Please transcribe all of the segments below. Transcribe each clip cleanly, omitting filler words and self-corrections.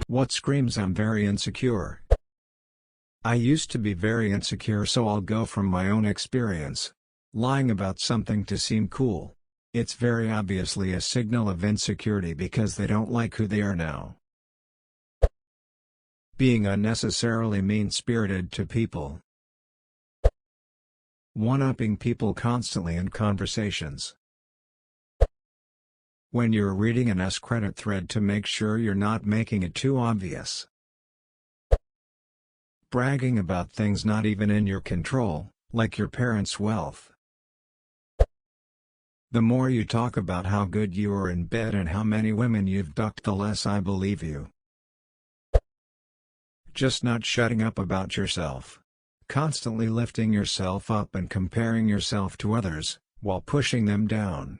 What screams I'm very insecure? I used to be very insecure, so I'll go from my own experience. Lying about something to seem cool. It's very obviously a signal of insecurity because they don't like who they are now. Being unnecessarily mean-spirited to people. One-upping people constantly in conversations. When you're reading an AskReddit thread to make sure you're not making it too obvious. Bragging about things not even in your control, like your parents' wealth. The more you talk about how good you are in bed and how many women you've ducked, the less I believe you. Just not shutting up about yourself. Constantly lifting yourself up and comparing yourself to others, while pushing them down.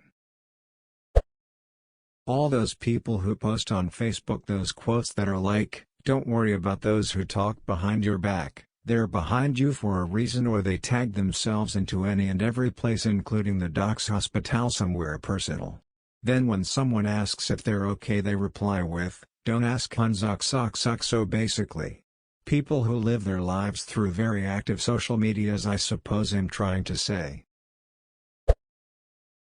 All those people who post on Facebook those quotes that are like, "Don't worry about those who talk behind your back, they're behind you for a reason," or they tag themselves into any and every place including the Docs Hospital somewhere personal. Then when someone asks if they're okay they reply with, "Don't ask Hunzuck." So basically, people who live their lives through very active social medias, I suppose I'm trying to say.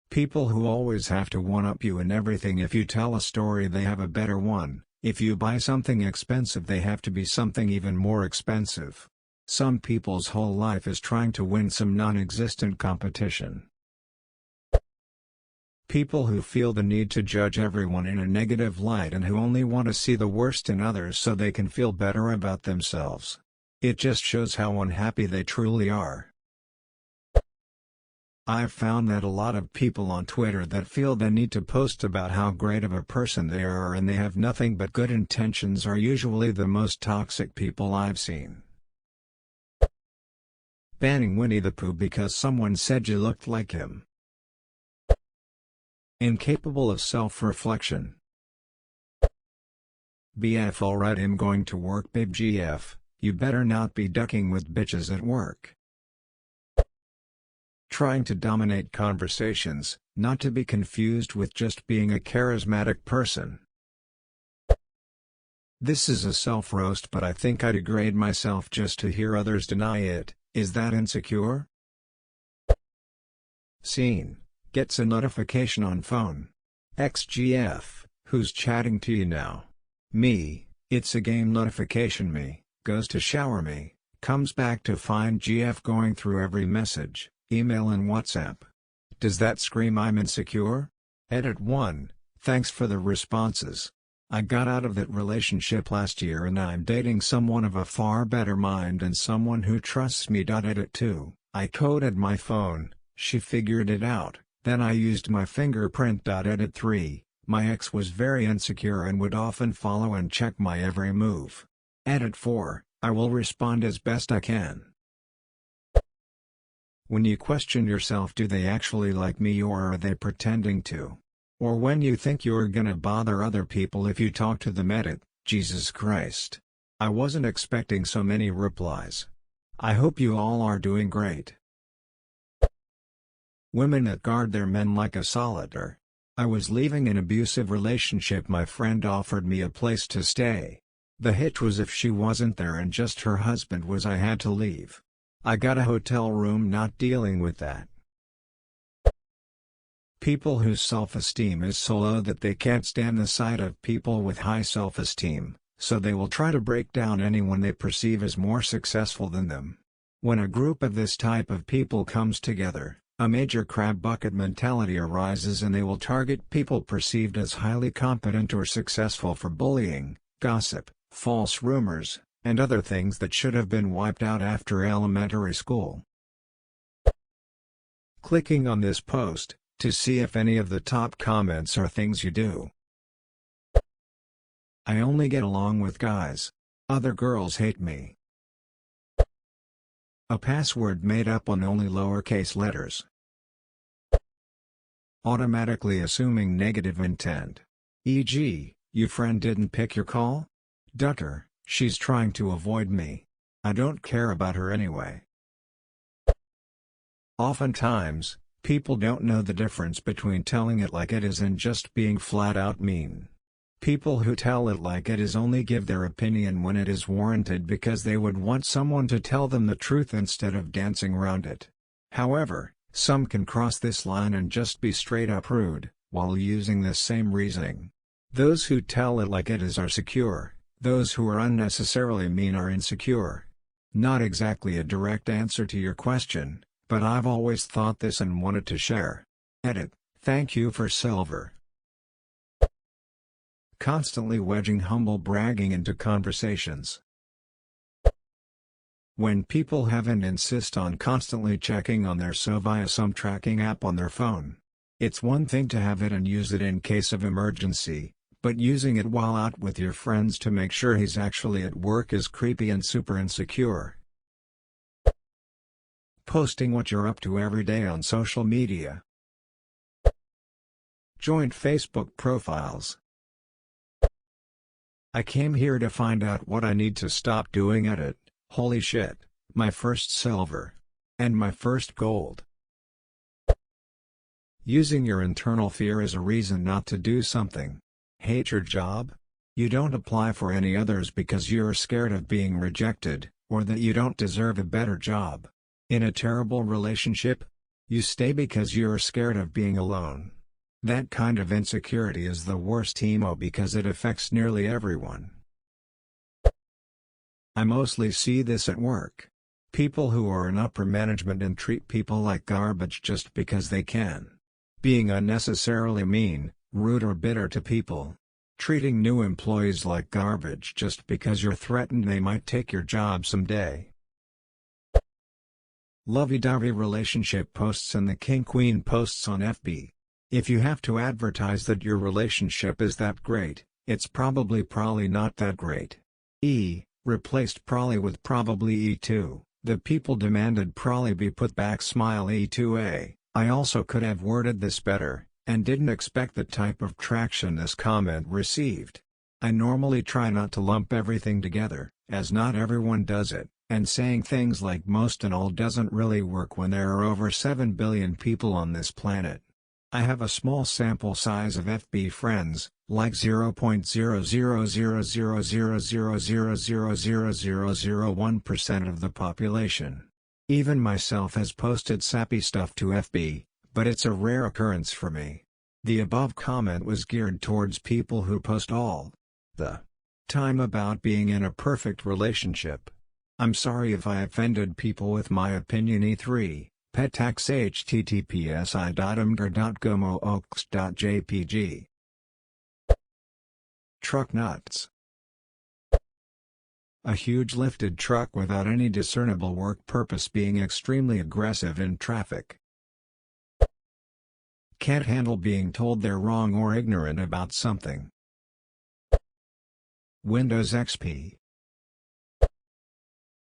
People who always have to one-up you in everything. If you tell a story they have a better one, if you buy something expensive they have to be something even more expensive. Some people's whole life is trying to win some non-existent competition. People who feel the need to judge everyone in a negative light and who only want to see the worst in others so they can feel better about themselves. It just shows how unhappy they truly are. I've found that a lot of people on Twitter that feel the need to post about how great of a person they are and they have nothing but good intentions are usually the most toxic people I've seen. Banning Winnie the Pooh because someone said you looked like him. Incapable of self-reflection. BF alright, I'm going to work, babe. GF, you better not be ducking with bitches at work. Trying to dominate conversations, not to be confused with just being a charismatic person. This is a self-roast, but I think I degrade myself just to hear others deny it. Is that insecure? Seen, gets a notification on phone. XGF, who's chatting to you now? Me, it's a game notification. Me, goes to shower. Me, comes back to find GF going through every message, email and WhatsApp. Does that scream I'm insecure? Edit 1, thanks for the responses. I got out of that relationship last year and I'm dating someone of a far better mind and someone who trusts me. Edit 2, I coded my phone, she figured it out, then I used my fingerprint. Edit 3, my ex was very insecure and would often follow and check my every move. Edit 4, I will respond as best I can. When you question yourself, do they actually like me or are they pretending to? Or when you think you're gonna bother other people if you talk to them. Edit, Jesus Christ. I wasn't expecting so many replies. I hope you all are doing great. Women that guard their men like a solitaire. I was leaving an abusive relationship. My friend offered me a place to stay. The hitch was if she wasn't there and just her husband was, I had to leave. I got a hotel room. Not dealing with that. People whose self-esteem is so low that they can't stand the sight of people with high self-esteem, so they will try to break down anyone they perceive as more successful than them. When a group of this type of people comes together, a major crab bucket mentality arises and they will target people perceived as highly competent or successful for bullying, gossip, false rumors, and other things that should have been wiped out after elementary school. Clicking on this post to see if any of the top comments are things you do. I only get along with guys. Other girls hate me. A password made up on only lowercase letters. Automatically assuming negative intent. E.g., your friend didn't pick your call? Ducker, she's trying to avoid me. I don't care about her anyway. Oftentimes, people don't know the difference between telling it like it is and just being flat out mean. People who tell it like it is only give their opinion when it is warranted because they would want someone to tell them the truth instead of dancing around it. However, some can cross this line and just be straight up rude, while using this same reasoning. Those who tell it like it is are secure, those who are unnecessarily mean are insecure. Not exactly a direct answer to your question, but I've always thought this and wanted to share. Edit. Thank you for silver. Constantly wedging humble bragging into conversations. When people have and insist on constantly checking on their SO via some tracking app on their phone. It's one thing to have it and use it in case of emergency, but using it while out with your friends to make sure he's actually at work is creepy and super insecure. Posting what you're up to every day on social media. Joint Facebook profiles. I came here to find out what I need to stop doing at it. Holy shit, my first silver. And my first gold. Using your internal fear as a reason not to do something. Hate your job? You don't apply for any others because you're scared of being rejected, or that you don't deserve a better job. In a terrible relationship? You stay because you're scared of being alone. That kind of insecurity is the worst emo because it affects nearly everyone. I mostly see this at work. People who are in upper management and treat people like garbage just because they can. Being unnecessarily mean, rude or bitter to people. Treating new employees like garbage just because you're threatened they might take your job someday. Lovey-dovey relationship posts and the king queen posts on FB. If you have to advertise that your relationship is that great, it's probably not that great. Replaced probably with probably E2. The people demanded probably be put back smile E2A. I also could have worded this better, and didn't expect the type of traction this comment received. I normally try not to lump everything together, as not everyone does it, and saying things like most and all doesn't really work when there are over 7 billion people on this planet. I have a small sample size of FB friends, like 0.0000000000001% of the population. Even myself has posted sappy stuff to FB, but it's a rare occurrence for me. The above comment was geared towards people who post all the time about being in a perfect relationship. I'm sorry if I offended people with my opinion. E3. Petax https://imgur.gomooks.jpg. Truck nuts. A huge lifted truck without any discernible work purpose being extremely aggressive in traffic. Can't handle being told they're wrong or ignorant about something. Windows XP.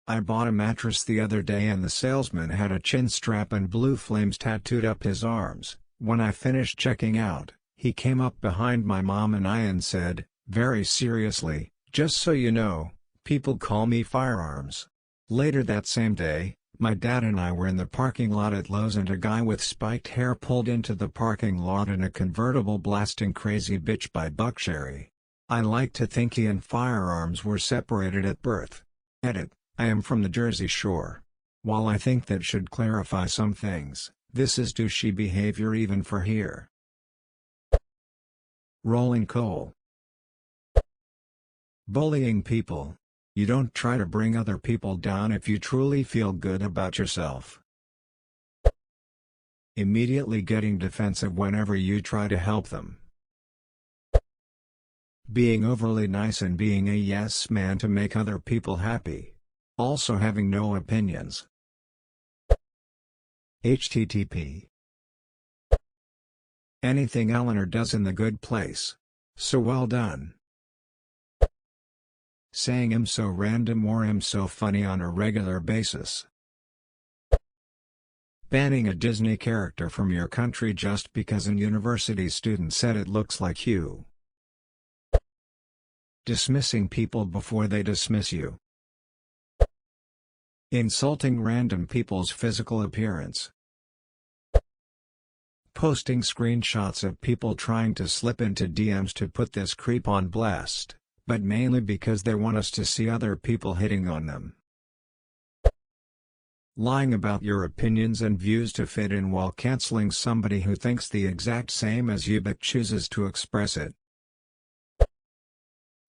I bought a mattress the other day and the salesman had a chin strap and blue flames tattooed up his arms. When I finished checking out, he came up behind my mom and I and said, very seriously, just so you know, people call me Firearms. Later that same day, my dad and I were in the parking lot at Lowe's and a guy with spiked hair pulled into the parking lot in a convertible blasting Crazy Bitch by Buckcherry. I like to think he and Firearms were separated at birth. Edit. I am from the Jersey Shore. While I think that should clarify some things, this is douchey behavior even for here. Rolling coal. Bullying people. You don't try to bring other people down if you truly feel good about yourself. Immediately getting defensive whenever you try to help them. Being overly nice and being a yes man to make other people happy. Also having no opinions. HTTP. Anything Eleanor does in The Good Place. So well done. Saying I'm so random or I'm so funny on a regular basis. Banning a Disney character from your country just because a university student said it looks like you. Dismissing people before they dismiss you. Insulting random people's physical appearance. Posting screenshots of people trying to slip into DMs to put this creep on blast, but mainly because they want us to see other people hitting on them. Lying about your opinions and views to fit in while canceling somebody who thinks the exact same as you but chooses to express it.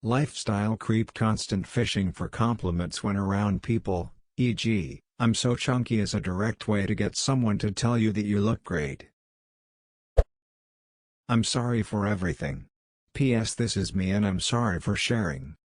Lifestyle creep. Constant fishing for compliments when around people, e.g., "I'm so chunky" is a direct way to get someone to tell you that you look great. "I'm sorry for everything. P.S. This is me and I'm sorry for sharing."